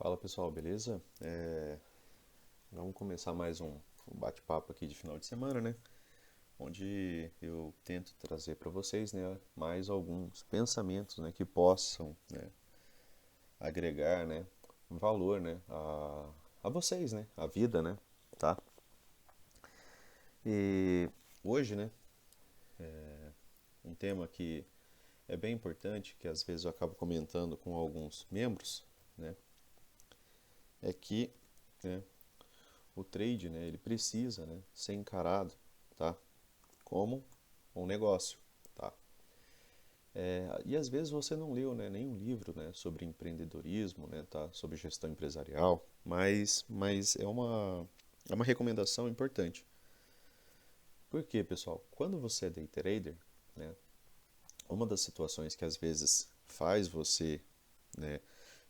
Fala pessoal, beleza? Vamos começar mais um bate-papo aqui de final de semana, né? Onde eu tento trazer para vocês, né, mais alguns pensamentos, né, que possam, né, agregar, né, valor, né, a vocês, né, a vida, né, tá? E hoje, né, um tema que é bem importante, que às vezes eu acabo comentando com alguns membros, né, é que, né, o trade, né, ele precisa, né, ser encarado, tá, como um negócio, tá? E às vezes você não leu, né, nenhum livro, né, sobre empreendedorismo, né, tá, sobre gestão empresarial, mas é uma recomendação importante. Por quê, pessoal? Quando você é day trader, né, uma das situações que às vezes faz você, né,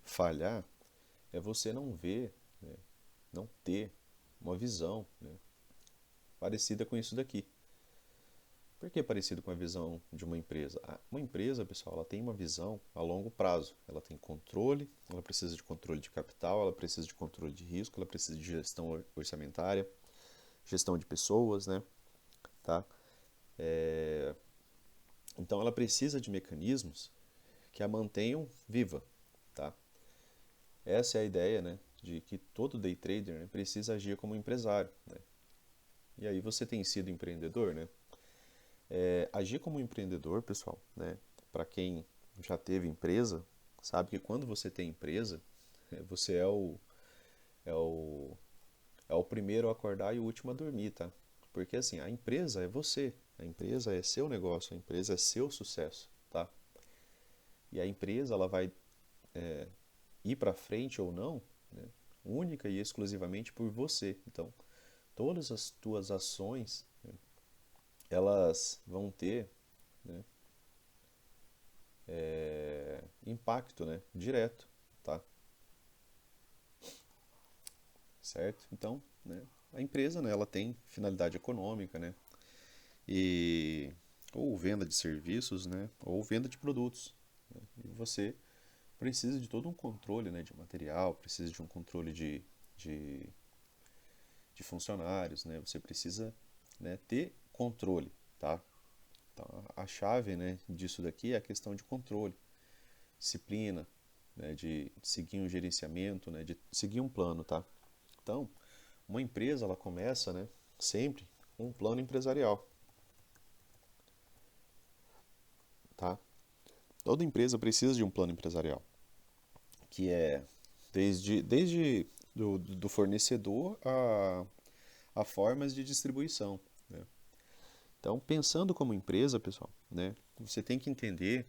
falhar é você não ver, né, não ter uma visão, né, parecida com isso daqui. Por que é parecido com a visão de uma empresa? Uma empresa, pessoal, ela tem uma visão a longo prazo. Ela tem controle, ela precisa de controle de capital, ela precisa de controle de risco, ela precisa de gestão orçamentária, gestão de pessoas, né? Tá? É, Então ela precisa de mecanismos que a mantenham viva, tá? Essa é a ideia, né? De que todo day trader, né, precisa agir como empresário, né? E aí você tem sido empreendedor, né? Agir como empreendedor, pessoal, né? Para quem já teve empresa, sabe que quando você tem empresa, você é o, é o primeiro a acordar e o último a dormir, tá? Porque assim, a empresa é você, a empresa é seu negócio, a empresa é seu sucesso, tá? E a empresa ela vai ir para frente ou não, né? Única e exclusivamente por você. Então, todas as tuas ações, né, elas vão ter, né, impacto, né, direto, tá? Certo? Então, né, a empresa, né, ela tem finalidade econômica, né, e ou venda de serviços, né, ou venda de produtos. Né, e você precisa de todo um controle, né, de material, precisa de um controle de, de funcionários, né, você precisa, né, ter controle, tá? Então, a chave, né, disso daqui é a questão de controle, disciplina, né, de seguir um gerenciamento, né, de seguir um plano, tá? Então, uma empresa ela começa, né, sempre com um plano empresarial, tá? Toda empresa precisa de um plano empresarial, que é desde do fornecedor a formas de distribuição, né? Então, pensando como empresa, pessoal, né, você tem que entender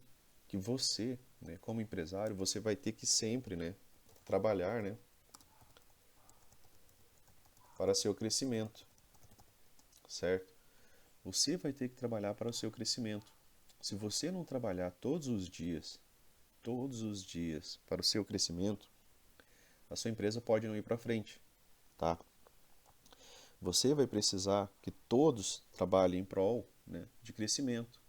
que você, né, como empresário, você vai ter que sempre, né, trabalhar, né, para seu crescimento, certo? Você vai ter que trabalhar para o seu crescimento. Se você não trabalhar todos os dias para o seu crescimento, a sua empresa pode não ir para frente, tá? Você vai precisar que todos trabalhem em prol, né, de crescimento.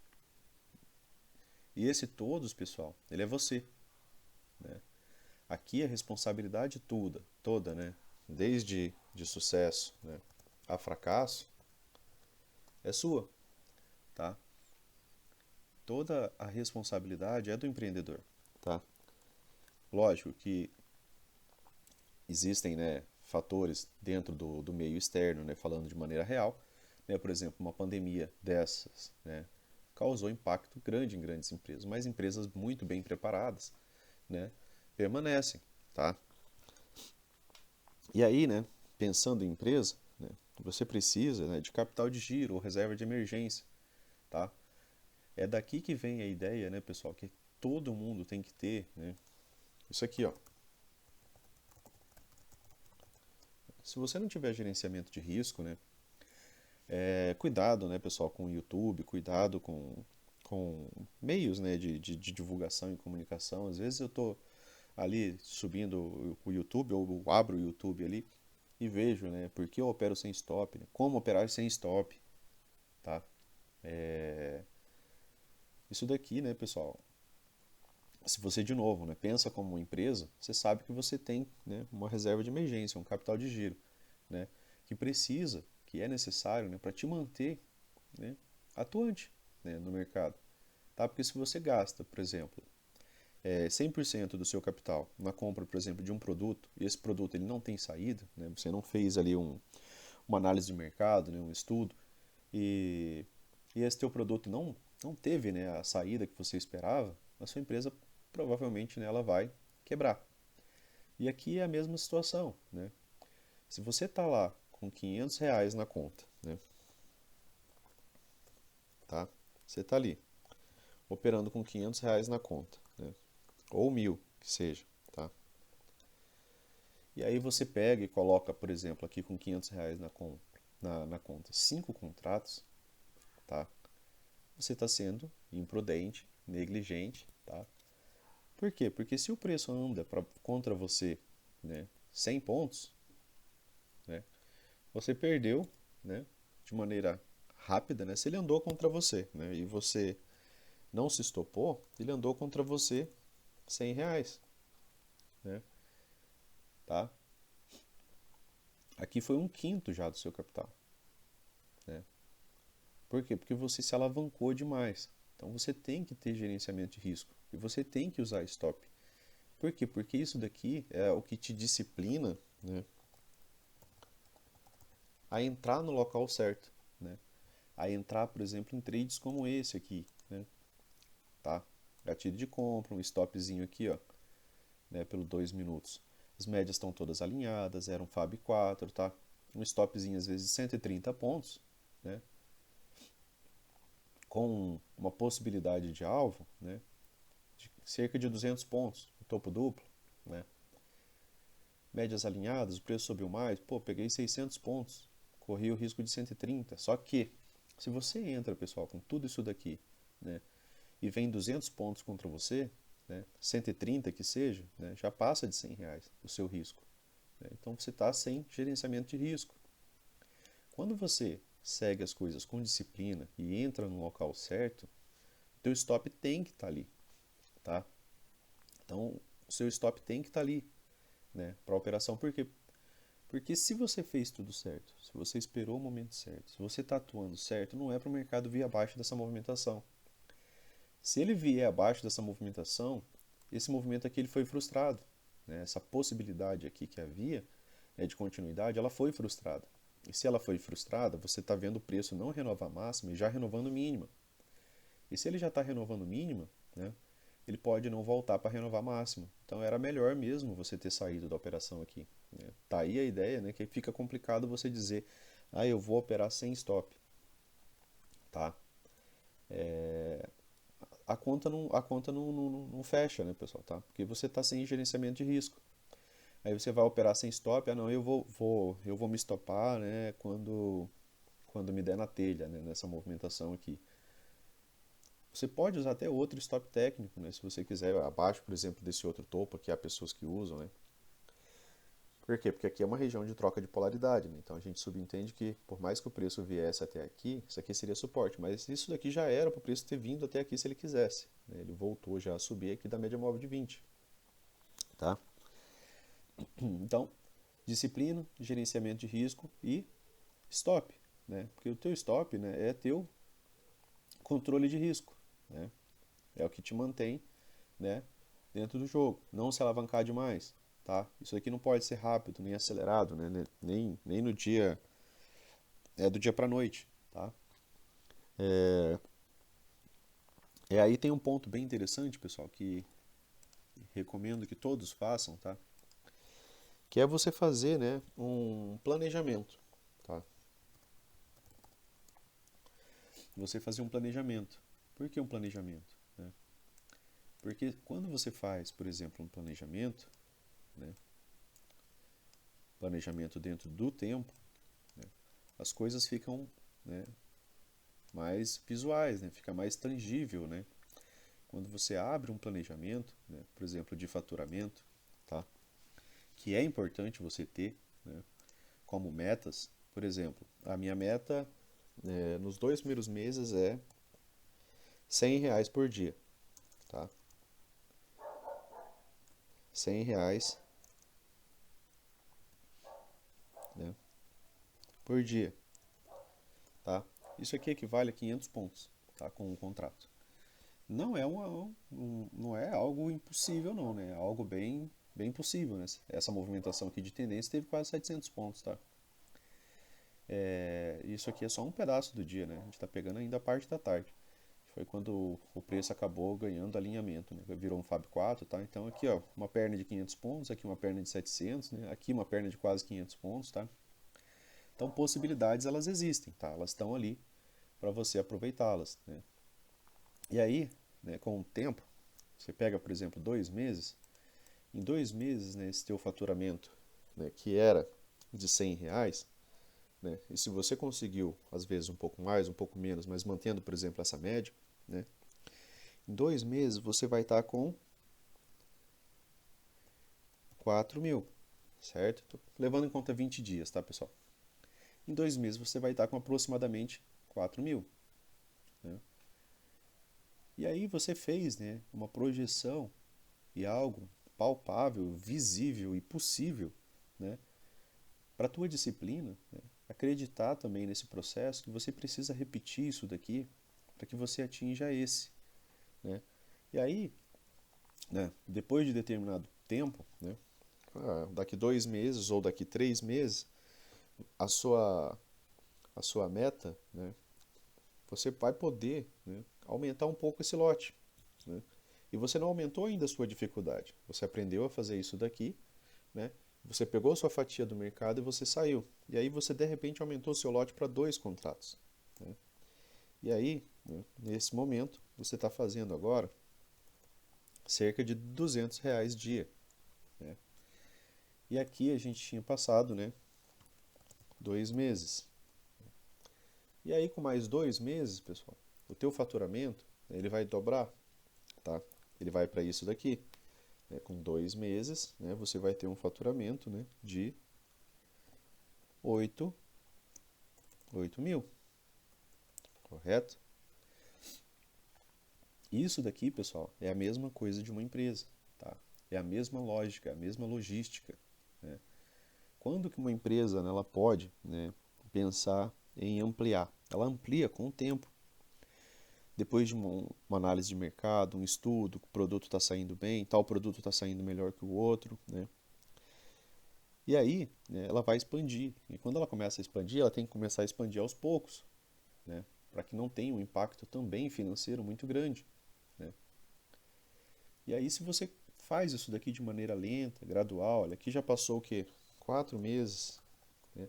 E esse todos, pessoal, ele é você, né? Aqui a responsabilidade toda, né, desde de sucesso, né, a fracasso, é sua, tá? Toda a responsabilidade é do empreendedor, tá? Lógico que existem, né, fatores dentro do meio externo, né, falando de maneira real, né, por exemplo, uma pandemia dessas, né, causou impacto grande em grandes empresas, mas empresas muito bem preparadas, né, permanecem, tá? E aí, né, pensando em empresa, né, você precisa, né, de capital de giro ou reserva de emergência, tá? É daqui que vem a ideia, né, pessoal, que todo mundo tem que ter, né, isso aqui, ó. Se você não tiver gerenciamento de risco, né, cuidado, né, pessoal, com o YouTube, cuidado com meios, né, de divulgação e comunicação. Às vezes eu tô ali subindo o YouTube, ou eu abro o YouTube ali e vejo, né, por que eu opero sem stop, né, como operar sem stop, tá? É, Isso daqui, né, pessoal, se você, de novo, né, pensa como uma empresa, você sabe que você tem, né, uma reserva de emergência, um capital de giro, né, que precisa, que é necessário, né, para te manter, né, atuante, né, no mercado. Tá? Porque se você gasta, por exemplo, 100% do seu capital na compra, por exemplo, de um produto, e esse produto ele não tem saída, né, você não fez ali uma análise de mercado, né, um estudo, e, e esse teu produto não teve, né, a saída que você esperava, a sua empresa provavelmente, né, ela vai quebrar. E aqui é a mesma situação, né? Se você está lá com R$ 500 na conta, né, tá? Você está ali operando com R$ 500 na conta, né? Ou 1.000, que seja, tá? E aí você pega e coloca, por exemplo, aqui com R$ 500 na conta, 5 contratos, tá? Você está sendo imprudente, negligente, tá? Por quê? Porque se o preço anda contra você, né, 100 pontos, né, você perdeu, né, de maneira rápida, né, se ele andou contra você, né, e você não se estopou, ele andou contra você R$ 100, né, tá? Aqui foi um quinto já do seu capital, né? Por quê? Porque você se alavancou demais. Então você tem que ter gerenciamento de risco e você tem que usar stop. Por quê? Porque isso daqui é o que te disciplina, né, a entrar no local certo, né? A entrar, por exemplo, em trades como esse aqui, né? Tá? Gatilho de compra, um stopzinho aqui, ó, né, pelo 2 minutos. As médias estão todas alinhadas, era um FAB 4, tá? Um stopzinho às vezes de 130 pontos, né? Com uma possibilidade de alvo, né, de cerca de 200 pontos, topo duplo, né? Médias alinhadas, o preço subiu mais, pô, peguei 600 pontos, corri o risco de 130. Só que, se você entra, pessoal, com tudo isso daqui, né, e vem 200 pontos contra você, né, 130 que seja, né, já passa de R$ 100 o seu risco. Né? Então você está sem gerenciamento de risco. Quando você segue as coisas com disciplina e entra no local certo, o teu stop tem que estar ali, tá? Então, o seu stop tem que estar ali, né, para a operação. Por quê? Porque se você fez tudo certo, se você esperou o momento certo, se você está atuando certo, não é para o mercado vir abaixo dessa movimentação. Se ele vier abaixo dessa movimentação, esse movimento aqui ele foi frustrado. Né? Essa possibilidade aqui que havia, né, de continuidade, ela foi frustrada. E se ela foi frustrada, você está vendo o preço não renovar máxima e já renovando mínima. E se ele já está renovando mínima, né, ele pode não voltar para renovar máxima. Então era melhor mesmo você ter saído da operação aqui. Né? Tá aí a ideia, né, que fica complicado você dizer, ah, eu vou operar sem stop. Tá? A conta não fecha, né, pessoal? Tá? Porque você está sem gerenciamento de risco. Aí você vai operar sem stop, ah não, eu vou me stopar, né, quando me der na telha, né, nessa movimentação aqui. Você pode usar até outro stop técnico, né, se você quiser, abaixo, por exemplo, desse outro topo, que há pessoas que usam, né. Por quê? Porque aqui é uma região de troca de polaridade, né? Então a gente subentende que, por mais que o preço viesse até aqui, isso aqui seria suporte, mas isso daqui já era para o preço ter vindo até aqui se ele quisesse. Né? Ele voltou já a subir aqui da média móvel de 20. Tá? Então, disciplina, gerenciamento de risco e stop. Né? Porque o teu stop, né, é teu controle de risco. Né? É o que te mantém, né, dentro do jogo. Não se alavancar demais. Tá? Isso aqui não pode ser rápido, nem acelerado, né? Nem no dia, do dia para noite. Tá? Aí tem um ponto bem interessante, pessoal, que recomendo que todos façam, tá? Que é você fazer, né, um planejamento. Tá? Você fazer um planejamento. Por que um planejamento? Né? Porque quando você faz, por exemplo, um planejamento, né, planejamento dentro do tempo, né, as coisas ficam, né, mais visuais, né, fica mais tangível, né? Quando você abre um planejamento, né, por exemplo, de faturamento, tá? Que é importante você ter, né, como metas. Por exemplo, a minha meta, nos 2 primeiros meses é R$ 100 por dia. Tá? R$ 100, né, por dia, tá? Isso aqui equivale a 500 pontos, tá? Com o contrato. Não é não é algo impossível não, né? É algo bem possível, né? Essa movimentação aqui de tendência teve quase 700 pontos, tá? Isso aqui é só um pedaço do dia, né? A gente está pegando ainda a parte da tarde. Foi quando o preço acabou ganhando alinhamento, né? Virou um Fab 4, tá? Então aqui, ó, uma perna de 500 pontos, aqui uma perna de 700, né? Aqui uma perna de quase 500 pontos, tá? Então possibilidades elas existem, tá? Elas estão ali para você aproveitá-las, né? E aí, né, com o tempo, você pega, por exemplo, 2 meses, em 2 meses, né, esse teu faturamento, né, que era de R$ 100, né, e se você conseguiu, às vezes, um pouco mais, um pouco menos, mas mantendo, por exemplo, essa média, né, em 2 meses você vai estar com 4.000, certo? Tô levando em conta 20 dias, tá, pessoal? Em 2 meses você vai estar com aproximadamente 4.000, né? E aí você fez, né, uma projeção e algo palpável, visível e possível, né, para a tua disciplina, né, acreditar também nesse processo que você precisa repetir isso daqui para que você atinja esse, né? E aí, né, depois de determinado tempo, né, daqui 2 meses ou daqui 3 meses, a sua, a sua meta, né, você vai poder, né, aumentar um pouco esse lote, né? E você não aumentou ainda a sua dificuldade. Você aprendeu a fazer isso daqui, né? Você pegou a sua fatia do mercado e você saiu. E aí você de repente aumentou o seu lote para 2 contratos, né? E aí, né, nesse momento, você está fazendo agora cerca de R$ 200 dia, né? E aqui a gente tinha passado, né, 2 meses. E aí com mais 2 meses, pessoal, o teu faturamento, né, ele vai dobrar, tá? Ele vai para isso daqui, né? Com 2 meses, né, você vai ter um faturamento, né, de 8 mil, correto? Isso daqui, pessoal, é a mesma coisa de uma empresa, tá? É a mesma lógica, a mesma logística, né? Quando que uma empresa, né, ela pode, né, pensar em ampliar? Ela amplia com o tempo. Depois de uma análise de mercado, um estudo, o produto está saindo bem, tal produto está saindo melhor que o outro, né? E aí, né, ela vai expandir. E quando ela começa a expandir, ela tem que começar a expandir aos poucos, né? Para que não tenha um impacto também financeiro muito grande, né? E aí, se você faz isso daqui de maneira lenta, gradual, olha, aqui já passou o quê? 4 meses, né?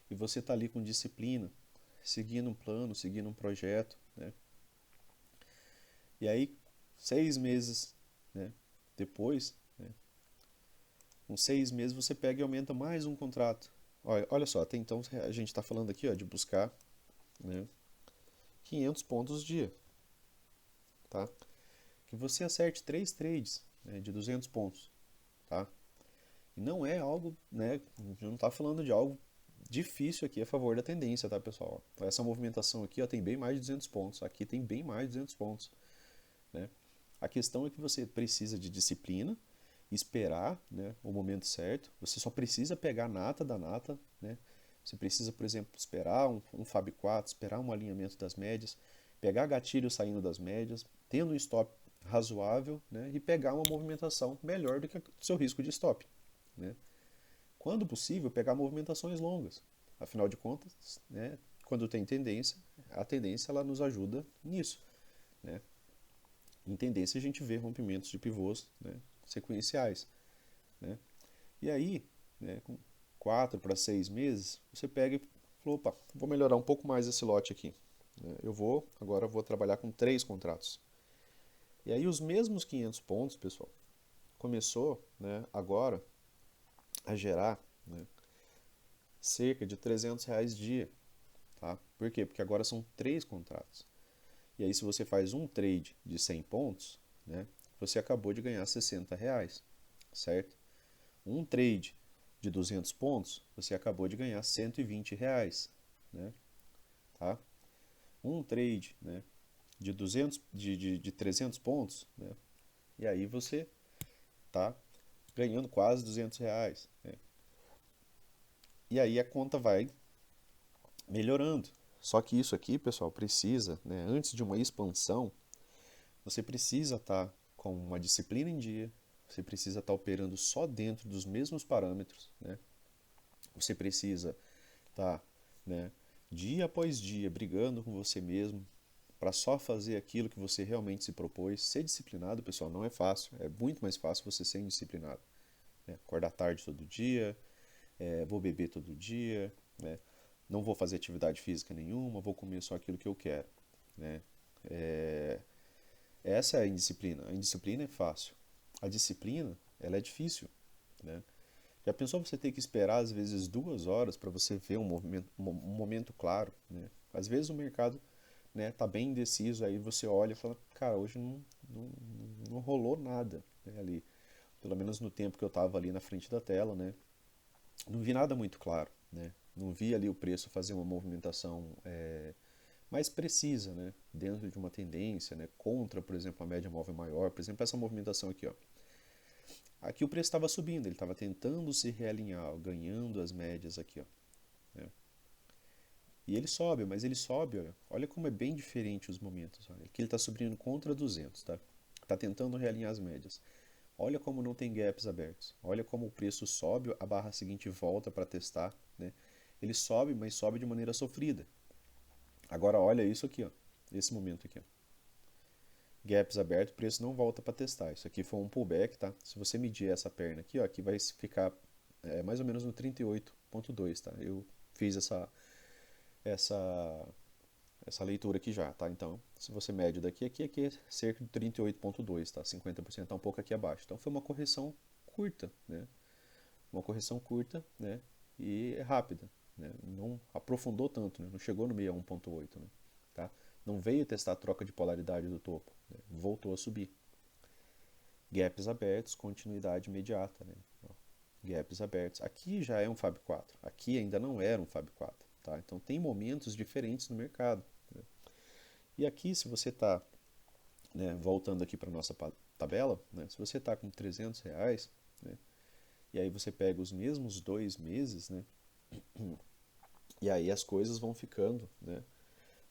E você está ali com disciplina, seguindo um plano, seguindo um projeto, né? E aí, 6 meses, né, depois, né, com 6 meses você pega e aumenta mais um contrato. Olha só, até então a gente está falando aqui, ó, de buscar, né, 500 pontos dia, tá? Que você acerte 3 trades, né, de 200 pontos, tá? E não é algo, né, a gente não está falando de algo difícil aqui a favor da tendência, tá, pessoal? Essa movimentação aqui, ó, tem bem mais de 200 pontos, aqui tem bem mais de 200 pontos, né? A questão é que você precisa de disciplina, esperar, né, o momento certo. Você só precisa pegar a nata da nata, né? Você precisa, por exemplo, esperar um Fab 4, esperar um alinhamento das médias, pegar gatilho saindo das médias, tendo um stop razoável, né, e pegar uma movimentação melhor do que o seu risco de stop, né? Quando possível, pegar movimentações longas. Afinal de contas, né, quando tem tendência, a tendência ela nos ajuda nisso, né? Em tendência a gente vê rompimentos de pivôs, né, sequenciais, né? E aí, né, com 4 para 6 meses, você pega e fala, opa, vou melhorar um pouco mais esse lote aqui, né? Agora vou trabalhar com 3 contratos. E aí os mesmos 500 pontos, pessoal, começou, né, agora a gerar, né, cerca de R$ 300 dia, tá? Por quê? Porque agora são 3 contratos. E aí se você faz um trade de 100 pontos, né, você acabou de ganhar R$ 60, certo? Um trade de 200 pontos, você acabou de ganhar R$ 120, né? Tá? Um trade, né, de 300 pontos, né? E aí você tá ganhando quase R$ 200, né? E aí a conta vai melhorando. Só que isso aqui, pessoal, precisa, né, antes de uma expansão, você precisa estar com uma disciplina em dia, você precisa estar operando só dentro dos mesmos parâmetros, né? Você precisa estar, né, dia após dia brigando com você mesmo para só fazer aquilo que você realmente se propôs. Ser disciplinado, pessoal, não é fácil. É muito mais fácil você ser indisciplinado, né? Acordar tarde todo dia, vou beber todo dia, né? Não vou fazer atividade física nenhuma, vou comer só aquilo que eu quero, né? É, essa é a indisciplina. A indisciplina é fácil. A disciplina, ela é difícil, né? Já pensou você ter que esperar às vezes 2 horas para você ver um momento claro, né? Às vezes o mercado, né, tá bem indeciso, aí você olha e fala, cara, hoje não, não rolou nada, né, ali. Pelo menos no tempo que eu estava ali na frente da tela, né? Não vi nada muito claro, né? Não vi ali o preço fazer uma movimentação mais precisa, né? Dentro de uma tendência, né? Contra, por exemplo, a média móvel maior. Por exemplo, essa movimentação aqui, ó. Aqui o preço estava subindo, ele estava tentando se realinhar, ó, ganhando as médias aqui, ó, né? E ele sobe, mas ele sobe, olha como é bem diferente os momentos. Olha. Aqui ele está subindo contra 200, tá? Está tentando realinhar as médias. Olha como não tem gaps abertos. Olha como o preço sobe, a barra seguinte volta para testar, né? Ele sobe, mas sobe de maneira sofrida. Agora olha isso aqui, ó, esse momento aqui, ó. Gaps abertos, o preço não volta para testar. Isso aqui foi um pullback, tá? Se você medir essa perna aqui, ó, aqui vai ficar mais ou menos no 38,2, tá? Eu fiz essa essa leitura aqui já, tá? Então, se você mede daqui aqui é cerca de 38,2, tá? 50% tá um pouco aqui abaixo. Então foi uma correção curta, né? Uma correção curta, né? E rápida, né? Não aprofundou tanto, né? Não chegou no 61,8, né? Tá? Não veio testar a troca de polaridade do topo, né? Voltou a subir. Gaps abertos, continuidade imediata, né? Gaps abertos. Aqui já é um Fab 4, aqui ainda não era um Fab 4, tá? Então tem momentos diferentes no mercado, né? E aqui, se você está, né, voltando aqui para a nossa tabela, né, se você está com R$ 300, né, e aí você pega os mesmos 2 meses, né, e aí as coisas vão ficando, né,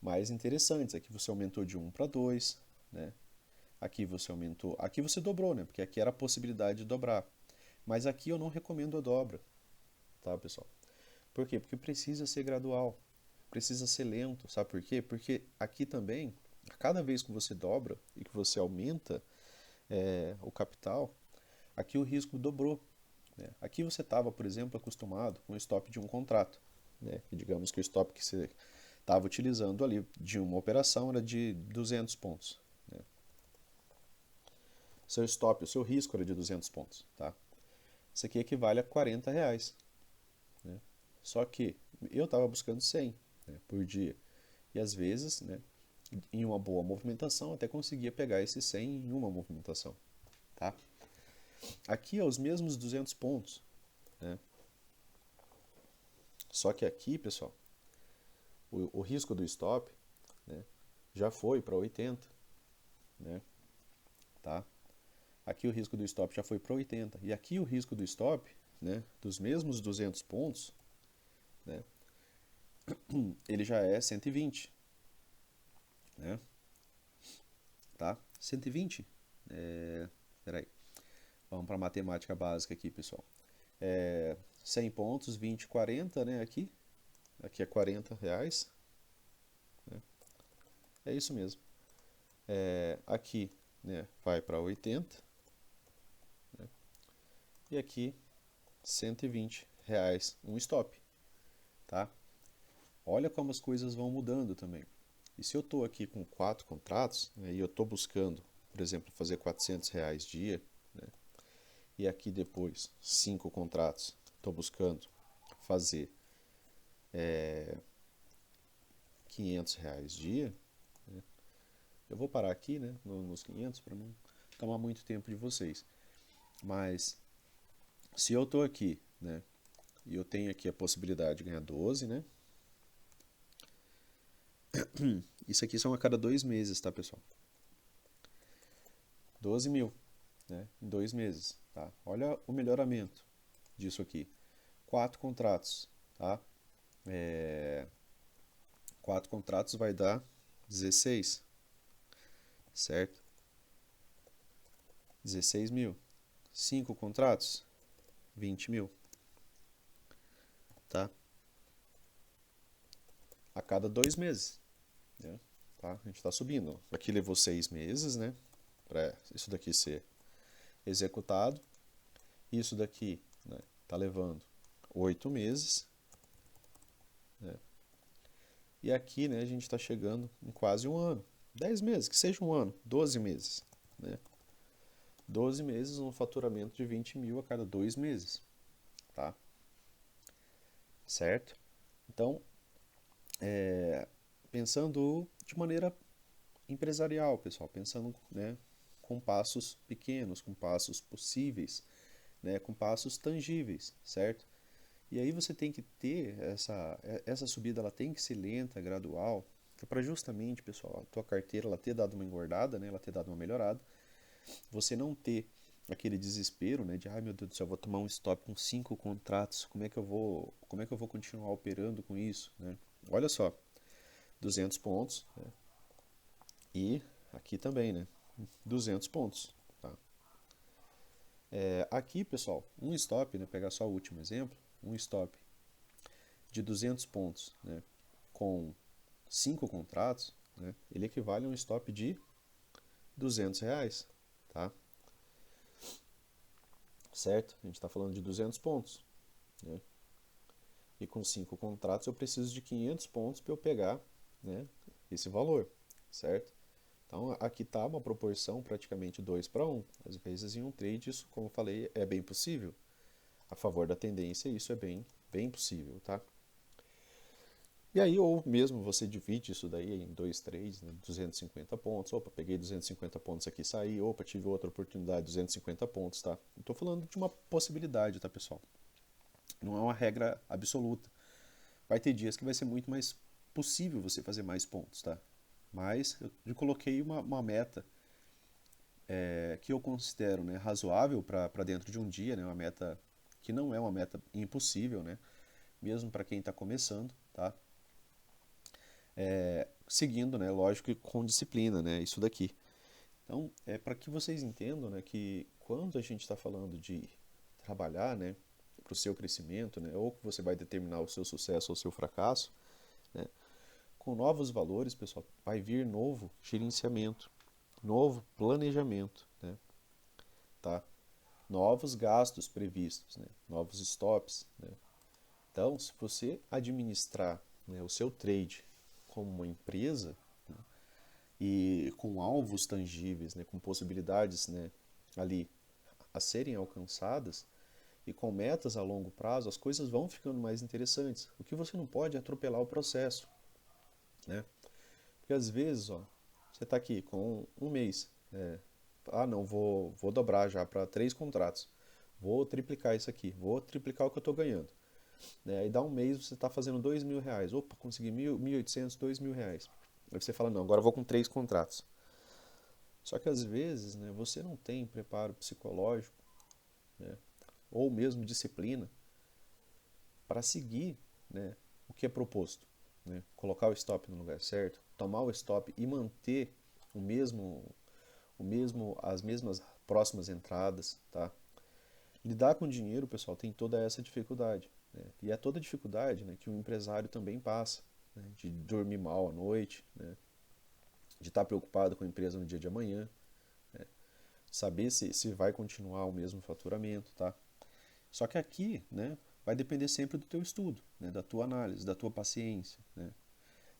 mais interessantes. Aqui você aumentou de 1 para 2, né, aqui você aumentou, aqui você dobrou, né, porque aqui era a possibilidade de dobrar. Mas aqui eu não recomendo a dobra, tá, pessoal? Por quê? Porque precisa ser gradual, precisa ser lento, sabe por quê? Porque aqui também, a cada vez que você dobra e que você aumenta o capital, aqui o risco dobrou, né? Aqui você estava, por exemplo, acostumado com o stop de um contrato, né? E digamos que o stop que você estava utilizando ali de uma operação era de 200 pontos, né? Seu stop, o seu risco era de 200 pontos, tá? Isso aqui equivale a R$ 40, né? Só que eu estava buscando 100, né, por dia. E às vezes, né, em uma boa movimentação, até conseguia pegar esses 100 em uma movimentação, tá? Aqui é os mesmos 200 pontos, né? Só que aqui, pessoal, o risco do stop, né, já foi para 80, né? Tá? Aqui o risco do stop já foi para 80. E aqui o risco do stop, né, dos mesmos 200 pontos, né, ele já é 120, né? Tá? 120. Peraí. Vamos para a matemática básica aqui, pessoal. 100 pontos, 20, 40, né? Aqui é R$ 40, né? É isso mesmo. Aqui, né, vai para 80, né? E aqui R$ 120 um stop, tá? Olha como as coisas vão mudando também. E se eu estou aqui com 4 contratos, né, e eu estou buscando, por exemplo, fazer R$ 400 dia, né, e aqui depois 5 contratos, estou buscando fazer R$ 500 dia, né, eu vou parar aqui, né, nos 500 para não tomar muito tempo de vocês. Mas se eu estou aqui, né, e eu tenho aqui a possibilidade de ganhar 12, né? Isso aqui são a cada 2 meses, tá, pessoal? 12 mil. né, em 2 meses. Tá? Olha o melhoramento disso aqui. 4 contratos. Tá? 4 contratos vai dar 16, certo? 16 mil. 5 contratos, 20 mil. Tá? A cada 2 meses. Né? Tá? A gente está subindo. Aqui levou 6 meses, né? Para isso daqui ser executado. Isso daqui está levando 8 meses. Né? E aqui, né, a gente está chegando em quase um ano. 10 meses, que seja um ano. 12 meses. Né? 12 meses, um faturamento de 20 mil a cada 2 meses. Tá? Certo? Então, pensando de maneira empresarial, pessoal, pensando, né, com passos pequenos, com passos possíveis, né, com passos tangíveis, certo? E aí você tem que ter essa subida, ela tem que ser lenta, gradual, para justamente, pessoal, a tua carteira ela ter dado uma engordada, né, ela ter dado uma melhorada, você não ter aquele desespero, né, de ai meu Deus do céu, eu vou tomar um stop com 5 contratos, como é que eu vou continuar operando com isso, né? Olha só, 200 pontos, né? E aqui também, né? 200 pontos. Tá? Aqui, pessoal, um stop, né? Pegar só o último exemplo, um stop de 200 pontos, né? Com 5 contratos, né? Ele equivale a um stop de R$ 200, tá? Certo? A gente está falando de 200 pontos, né? E com 5 contratos eu preciso de 500 pontos para eu pegar, né, esse valor, certo? Então aqui está uma proporção praticamente 2 para 1. Às vezes em um trade isso, como eu falei, é bem possível. A favor da tendência isso é bem possível, tá? E aí, ou mesmo você divide isso daí em 2 trades, né, 250 pontos. Opa, peguei 250 pontos aqui, saí. Opa, tive outra oportunidade, 250 pontos, tá? Estou falando de uma possibilidade, tá, pessoal? Não é uma regra absoluta. Vai ter dias que vai ser muito mais possível você fazer mais pontos, tá? Mas eu coloquei uma meta que eu considero, né, razoável para dentro de um dia, né, uma meta que não é uma meta impossível, né, mesmo para quem está começando, tá? Seguindo, né, lógico que com disciplina, né, isso daqui. Então, é para que vocês entendam, né, que quando a gente está falando de trabalhar, né, para o seu crescimento, né, ou que você vai determinar o seu sucesso ou o seu fracasso, né, com novos valores, pessoal, vai vir novo gerenciamento, novo planejamento, né, tá? Novos gastos previstos, né, novos stops, né. Então, se você administrar, né, o seu trade como uma empresa, né, e com alvos tangíveis, né, com possibilidades, né, ali a serem alcançadas e com metas a longo prazo, as coisas vão ficando mais interessantes. O que você não pode é atropelar o processo, né? Porque às vezes, ó, você está aqui com um mês, não, vou dobrar já para 3 contratos, vou triplicar isso aqui, vou triplicar o que eu estou ganhando. Né? Aí dá um mês você está fazendo R$ 2.000, opa, consegui 1.800, R$ 2.000. Aí você fala, não, agora eu vou com 3 contratos. Só que às vezes, né, você não tem preparo psicológico, né, ou mesmo disciplina para seguir, né, o que é proposto. Né? Colocar o stop no lugar certo, tomar o stop e manter as mesmas próximas entradas, tá? Lidar com dinheiro, pessoal, tem toda essa dificuldade, né? E é toda dificuldade, né, que o empresário também passa, né? De dormir mal à noite, né? De estar preocupado com a empresa no dia de amanhã, né? Saber se vai continuar o mesmo faturamento, tá? Só que aqui, né, vai depender sempre do teu estudo, né, da tua análise, da tua paciência, né,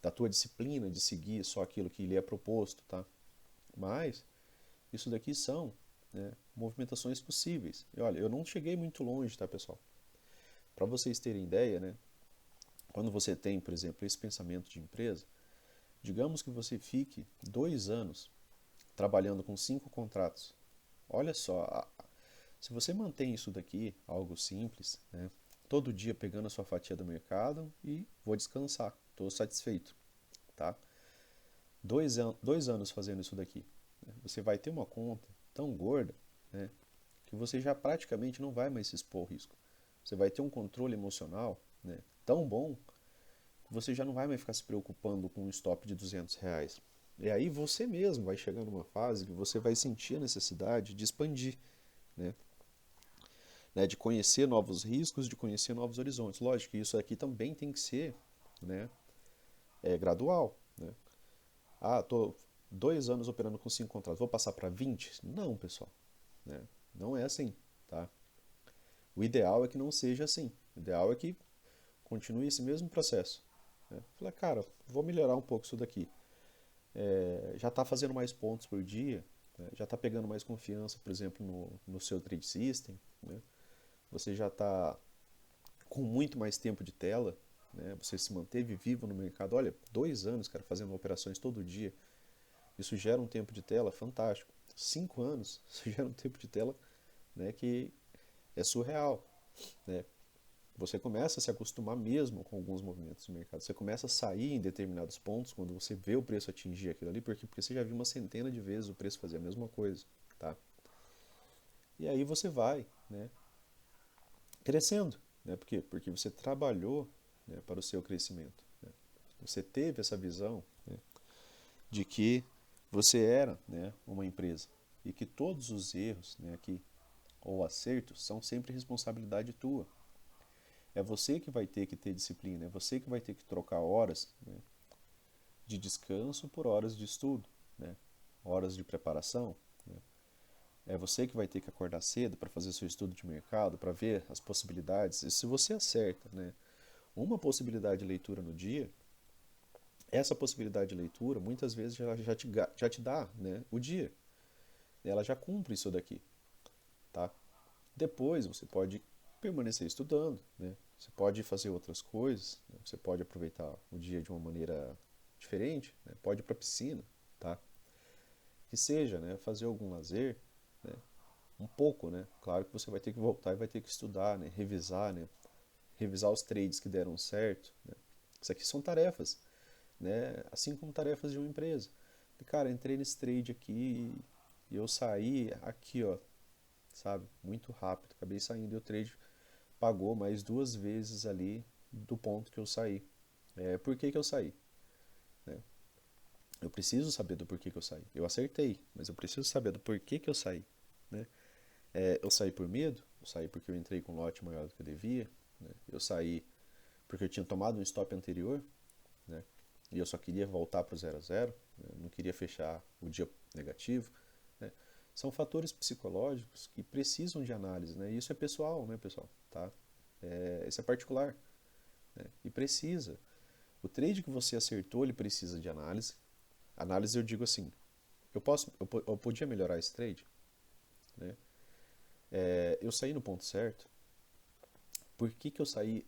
da tua disciplina de seguir só aquilo que lhe é proposto, tá? Mas isso daqui são, né, movimentações possíveis. E olha, eu não cheguei muito longe, tá, pessoal? Para vocês terem ideia, né, quando você tem, por exemplo, esse pensamento de empresa, digamos que você fique 2 anos trabalhando com 5 contratos. Olha só, se você mantém isso daqui, algo simples, né, todo dia pegando a sua fatia do mercado e vou descansar, estou satisfeito, tá? 2 anos fazendo isso daqui, né, você vai ter uma conta tão gorda, né, que você já praticamente não vai mais se expor ao risco. Você vai ter um controle emocional, né, tão bom que você já não vai mais ficar se preocupando com um stop de R$ 200. E aí você mesmo vai chegar numa fase que você vai sentir a necessidade de expandir, né, de conhecer novos riscos, de conhecer novos horizontes. Lógico que isso aqui também tem que ser, né, gradual. Né? Ah, estou 2 anos operando com 5 contratos, vou passar para 20? Não, pessoal. Né? Não é assim. Tá? O ideal é que não seja assim. O ideal é que continue esse mesmo processo. Né? Falei, cara, vou melhorar um pouco isso daqui. Já está fazendo mais pontos por dia, né? Já está pegando mais confiança, por exemplo, no seu trade system. Né? Você já está com muito mais tempo de tela, né? Você se manteve vivo no mercado. Olha, 2 anos, cara, fazendo operações todo dia. Isso gera um tempo de tela fantástico. 5 anos, isso gera um tempo de tela, né, que é surreal. Né? Você começa a se acostumar mesmo com alguns movimentos do mercado. Você começa a sair em determinados pontos quando você vê o preço atingir aquilo ali, porque você já viu uma centena de vezes o preço fazer a mesma coisa. Tá? E aí você vai, né, crescendo. Né? Por quê? Porque você trabalhou, né, para o seu crescimento. Né? Você teve essa visão, né, de que você era, né, uma empresa e que todos os erros, né, ou acertos são sempre responsabilidade tua. É você que vai ter que ter disciplina, é você que vai ter que trocar horas, né, de descanso por horas de estudo, né, horas de preparação. Né. É você que vai ter que acordar cedo para fazer seu estudo de mercado, para ver as possibilidades. E se você acerta, né, uma possibilidade de leitura no dia, essa possibilidade de leitura muitas vezes já te dá, né, o dia. Ela já cumpre isso daqui. Tá? Depois você pode permanecer estudando, né? Você pode fazer outras coisas, né? Você pode aproveitar o dia de uma maneira diferente, né? Pode ir para a piscina, tá? Que seja, né? Fazer algum lazer, né? Um pouco, né? Claro que você vai ter que voltar e vai ter que estudar, né? Revisar, né? Revisar os trades que deram certo, né? Isso aqui são tarefas, né? Assim como tarefas de uma empresa. E, cara, entrei nesse trade aqui e eu saí aqui, ó, sabe? Muito rápido. Acabei saindo e o trade pagou mais 2 vezes ali do ponto que eu saí. Por que que eu saí? Né? Eu preciso saber do porquê que eu saí. Eu acertei, mas eu preciso saber do porquê que eu saí. Né? Eu saí por medo, eu saí porque eu entrei com um lote maior do que eu devia, né? Eu saí porque eu tinha tomado um stop anterior, né? E eu só queria voltar para o 0 a 0, né? Não queria fechar o dia negativo. Né? São fatores psicológicos que precisam de análise, né? E isso é pessoal, né, pessoal? Tá? Isso é particular, né? E precisa. O trade que você acertou, ele precisa de análise. Análise eu digo assim, eu podia melhorar esse trade, né? Eu saí no ponto certo. Por que que eu saí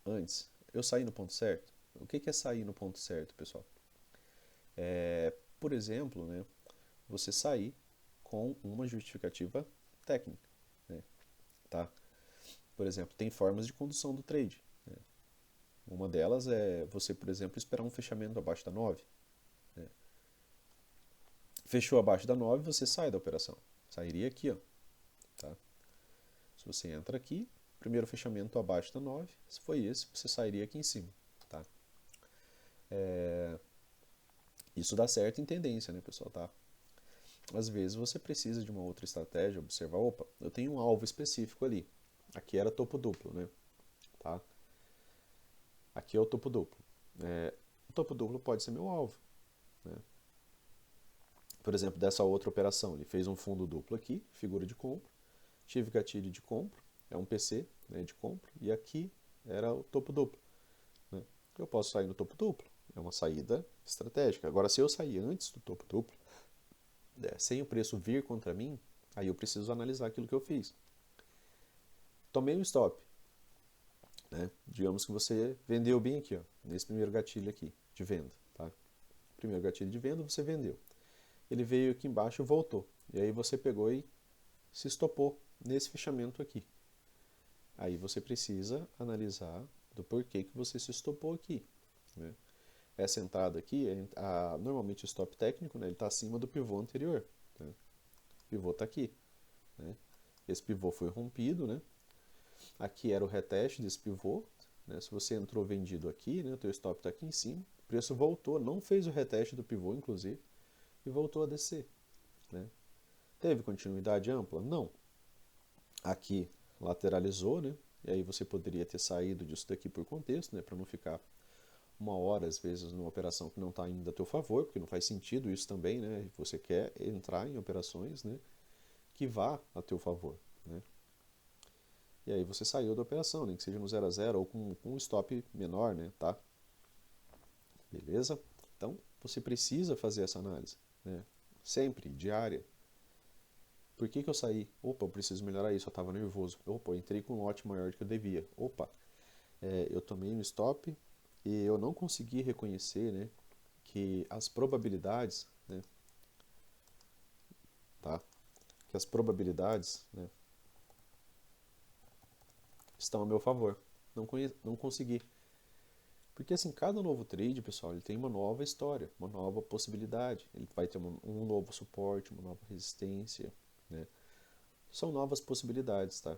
antes? Eu saí no ponto certo? O que que é sair no ponto certo, pessoal? Por exemplo, né, você sair com uma justificativa técnica, né, tá? Por exemplo, tem formas de condução do trade. Né? Uma delas é você, por exemplo, esperar um fechamento abaixo da 9. Né? Fechou abaixo da 9, você sai da operação. Sairia aqui, ó, tá? Se você entra aqui, primeiro fechamento abaixo da 9, se foi esse, você sairia aqui em cima. Tá? Isso dá certo em tendência, né, pessoal? Tá? Às vezes você precisa de uma outra estratégia, observar, opa, eu tenho um alvo específico ali. Aqui era topo duplo, né? Tá? Aqui é o topo duplo. O topo duplo pode ser meu alvo. Né? Por exemplo, dessa outra operação, ele fez um fundo duplo aqui, figura de compra, tive gatilho de compra, é um PC, né, de compra, e aqui era o topo duplo. Né? Eu posso sair no topo duplo, é uma saída estratégica. Agora, se eu sair antes do topo duplo, sem o preço vir contra mim, aí eu preciso analisar aquilo que eu fiz. Tomei um stop. Né? Digamos que você vendeu bem aqui, ó, nesse primeiro gatilho aqui de venda. Tá? Primeiro gatilho de venda, você vendeu. Ele veio aqui embaixo e voltou. E aí você pegou e se estopou nesse fechamento aqui. Aí você precisa analisar do porquê que você se estopou aqui. Né? Essa entrada aqui, normalmente o stop técnico, né, ele está acima do pivô anterior. Né? O pivô está aqui. né? Esse pivô foi rompido, né? Aqui era o reteste desse pivô, né? Se você entrou vendido aqui, né? O teu stop está aqui em cima, o preço voltou, não fez o reteste do pivô, inclusive, e voltou a descer, né? Teve continuidade ampla? Não. Aqui lateralizou, né? E aí você poderia ter saído disso daqui por contexto, né? Para não ficar uma hora, às vezes, numa operação que não está indo a teu favor, porque não faz sentido isso também, né? Você quer entrar em operações, né, que vá a teu favor, né? E aí você saiu da operação, nem que seja no 0 a 0 ou com um stop menor, né, tá? Beleza? Então, você precisa fazer essa análise, né? Sempre, diária. Por que que eu saí? Opa, eu preciso melhorar isso, eu estava nervoso. Opa, eu entrei com um lote maior do que eu devia. Opa, eu tomei um stop e eu não consegui reconhecer, né, que as probabilidades, né, tá? Que as probabilidades, né, estão a meu favor. Não consegui. Porque assim, cada novo trade, pessoal, ele tem uma nova história, uma nova possibilidade. Ele vai ter um novo suporte, uma nova resistência, né? São novas possibilidades, tá?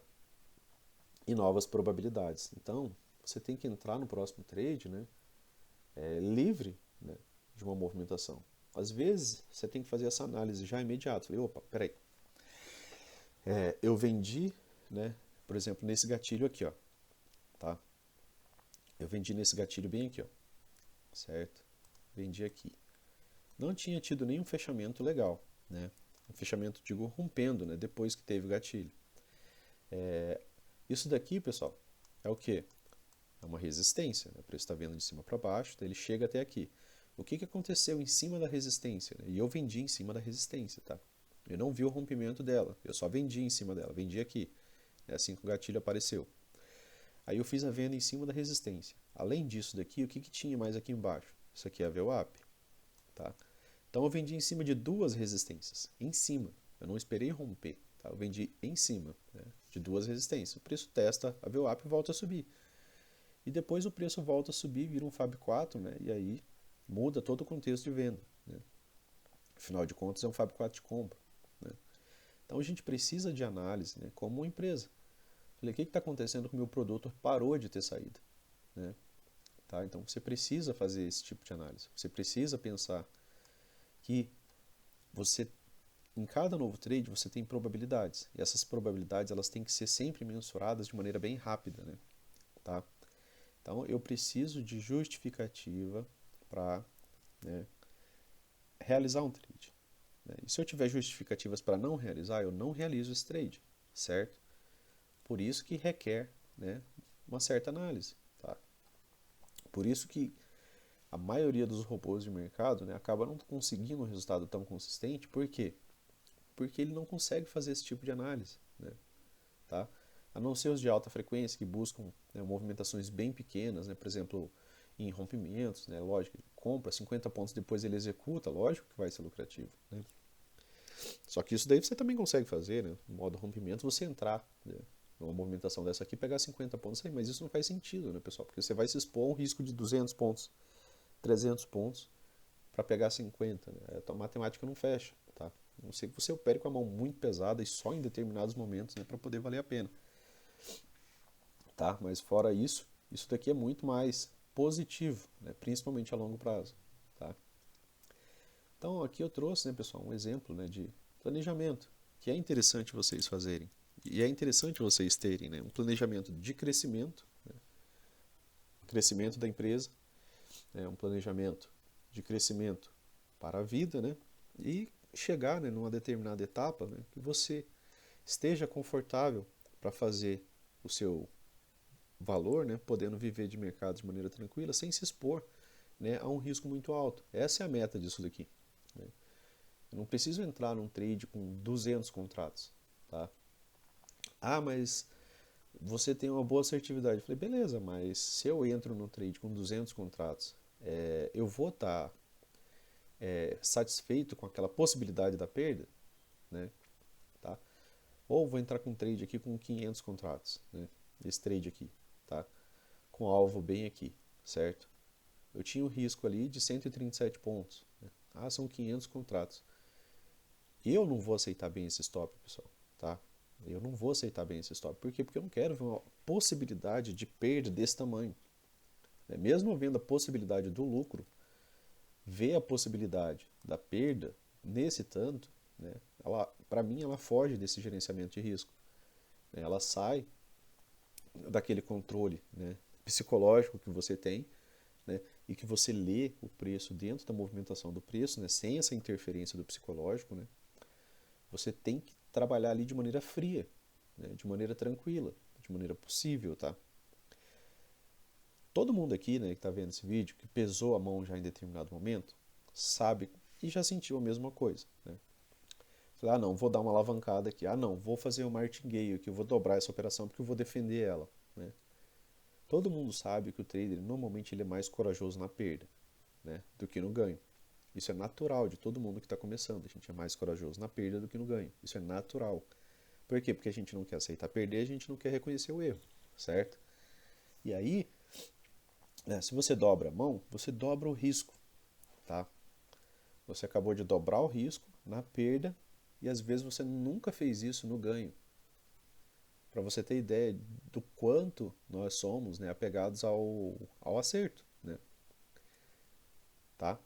E novas probabilidades. Então, você tem que entrar no próximo trade, né, livre, né, de uma movimentação. Às vezes, você tem que fazer essa análise já imediato. Falei, opa, peraí. Eu vendi, né, por exemplo, nesse gatilho aqui, ó, tá? Eu vendi nesse gatilho bem aqui, ó, certo? Vendi aqui. Não tinha tido nenhum fechamento legal, né? Um fechamento, digo, rompendo, né, depois que teve o gatilho. Isso daqui, pessoal, é o quê? É uma resistência, né? O preço está vendo de cima para baixo, então ele chega até aqui. O que aconteceu em cima da resistência, né? E eu vendi em cima da resistência, tá? Eu não vi o rompimento dela, eu só vendi em cima dela, vendi aqui. É assim que o gatilho apareceu. Aí eu fiz a venda em cima da resistência. Além disso daqui, o que tinha mais aqui embaixo? Isso aqui é a VWAP, tá? Então eu vendi em cima de duas resistências, em cima. Eu não esperei romper, tá? Eu vendi em cima, né, de duas resistências. O preço testa a VWAP e volta a subir. E depois o preço volta a subir, vira um Fab 4, né? E aí muda todo o contexto de venda, né? Afinal de contas é um Fab 4 de compra, né? Então a gente precisa de análise, né, como uma empresa. Falei, o que está acontecendo com o meu produto? Parou de ter saída, né? Tá? Então você precisa fazer esse tipo de análise. Você precisa pensar que você, em cada novo trade, você tem probabilidades. E essas probabilidades elas têm que ser sempre mensuradas de maneira bem rápida, né? Tá? Então eu preciso de justificativa para, né, realizar um trade, né? E se eu tiver justificativas para não realizar, eu não realizo esse trade, certo? Por isso que requer, né, uma certa análise, tá? Por isso que a maioria dos robôs de mercado, né, acaba não conseguindo um resultado tão consistente. Por quê? Porque ele não consegue fazer esse tipo de análise, né, tá? A não ser os de alta frequência que buscam, né, movimentações bem pequenas, né, por exemplo, em rompimentos, né, lógico, ele compra 50 pontos, depois ele executa, lógico que vai ser lucrativo, né? Só que isso daí você também consegue fazer, né, no modo rompimento, você entrar, né, numa movimentação dessa aqui, pegar 50 pontos aí, mas isso não faz sentido, né, pessoal? Porque você vai se expor a um risco de 200 pontos, 300 pontos para pegar 50, né? A matemática não fecha, tá? A não ser que você opere com a mão muito pesada e só em determinados momentos, né, para poder valer a pena, tá? Mas fora isso, isso daqui é muito mais positivo, né, principalmente a longo prazo, tá? Então aqui eu trouxe, né, pessoal, um exemplo, né, de planejamento que é interessante vocês fazerem e é interessante vocês terem, né, um planejamento de crescimento, né, crescimento da empresa, né, um planejamento de crescimento para a vida, né, e chegar, né, numa determinada etapa, né, que você esteja confortável para fazer o seu valor, né, podendo viver de mercado de maneira tranquila, sem se expor, né, a um risco muito alto. Essa é a meta disso daqui, né? Eu não preciso entrar num trade com 200 contratos, tá? Ah, mas você tem uma boa assertividade. Eu falei, beleza, mas se eu entro num trade com 200 contratos, eu vou estar satisfeito com aquela possibilidade da perda, né? Tá? Ou vou entrar com um trade aqui com 500 contratos, né? Esse trade aqui, tá? Com alvo bem aqui, certo? Eu tinha um risco ali de 137 pontos, né? Ah, são 500 contratos. Eu não vou aceitar bem esse stop, pessoal, tá? Eu não vou aceitar bem esse stop. Por quê? Porque eu não quero ver uma possibilidade de perda desse tamanho. Mesmo vendo a possibilidade do lucro, ver a possibilidade da perda nesse tanto, né, para mim, ela foge desse gerenciamento de risco. Ela sai daquele controle, né, psicológico que você tem, né, e que você lê o preço dentro da movimentação do preço, né, sem essa interferência do psicológico. Né, você tem que trabalhar ali de maneira fria, né, de maneira tranquila, de maneira possível, tá? Todo mundo aqui, né, que está vendo esse vídeo, que pesou a mão já em determinado momento, sabe e já sentiu a mesma coisa, né? Ah, não, vou dar uma alavancada aqui. Ah, não, vou fazer um martingale aqui, eu vou dobrar essa operação porque eu vou defender ela, né? Todo mundo sabe que o trader, normalmente, ele é mais corajoso na perda, né, do que no ganho. Isso é natural de todo mundo que está começando. A gente é mais corajoso na perda do que no ganho. Isso é natural. Por quê? Porque a gente não quer aceitar perder, a gente não quer reconhecer o erro, certo? E aí, né, se você dobra a mão, você dobra o risco, tá? Você acabou de dobrar o risco na perda e às vezes você nunca fez isso no ganho. Para você ter ideia do quanto nós somos, né, apegados ao acerto, né? Tá?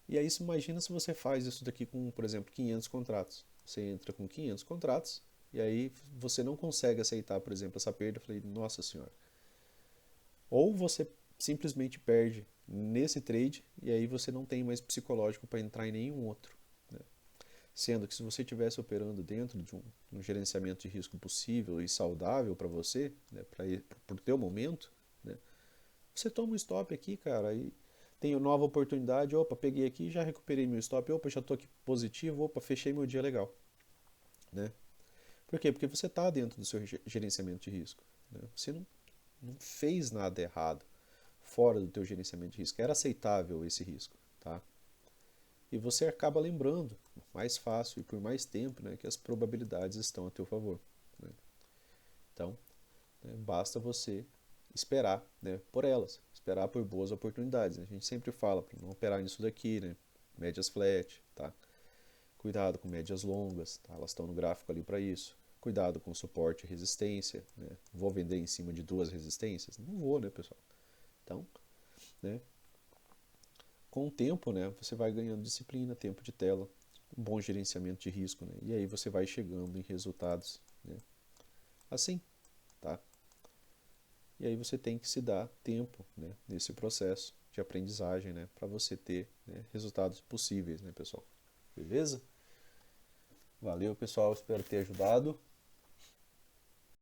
E aí, imagina se você faz isso daqui com, por exemplo, 500 contratos. Você entra com 500 contratos e aí você não consegue aceitar, por exemplo, essa perda. Eu falei, nossa senhora. Ou você simplesmente perde nesse trade e aí você não tem mais psicológico para entrar em nenhum outro. Né? Sendo que se você estivesse operando dentro de um gerenciamento de risco possível e saudável para você, né, para o teu momento, né, você toma um stop aqui, cara, e tenho nova oportunidade, opa, peguei aqui, já recuperei meu stop, opa, já estou aqui positivo, opa, fechei meu dia legal. Né? Por quê? Porque você está dentro do seu gerenciamento de risco. Né? Você não fez nada errado fora do teu gerenciamento de risco. Era aceitável esse risco, tá? E você acaba lembrando mais fácil e por mais tempo, né, que as probabilidades estão a teu favor. Né? Então, né, basta você esperar, né, por elas, esperar por boas oportunidades. Né? A gente sempre fala para não operar nisso daqui, né? Médias flat, tá? Cuidado com médias longas, tá? Elas estão no gráfico ali para isso. Cuidado com suporte e resistência. Né? Vou vender em cima de duas resistências? Não vou, né, pessoal? Então, né, com o tempo, né, você vai ganhando disciplina, tempo de tela, um bom gerenciamento de risco, né, e aí você vai chegando em resultados, né, assim, tá? E aí você tem que se dar tempo, né, nesse processo de aprendizagem, né, para você ter, né, resultados possíveis, né, pessoal? Beleza? Valeu, pessoal, espero ter ajudado.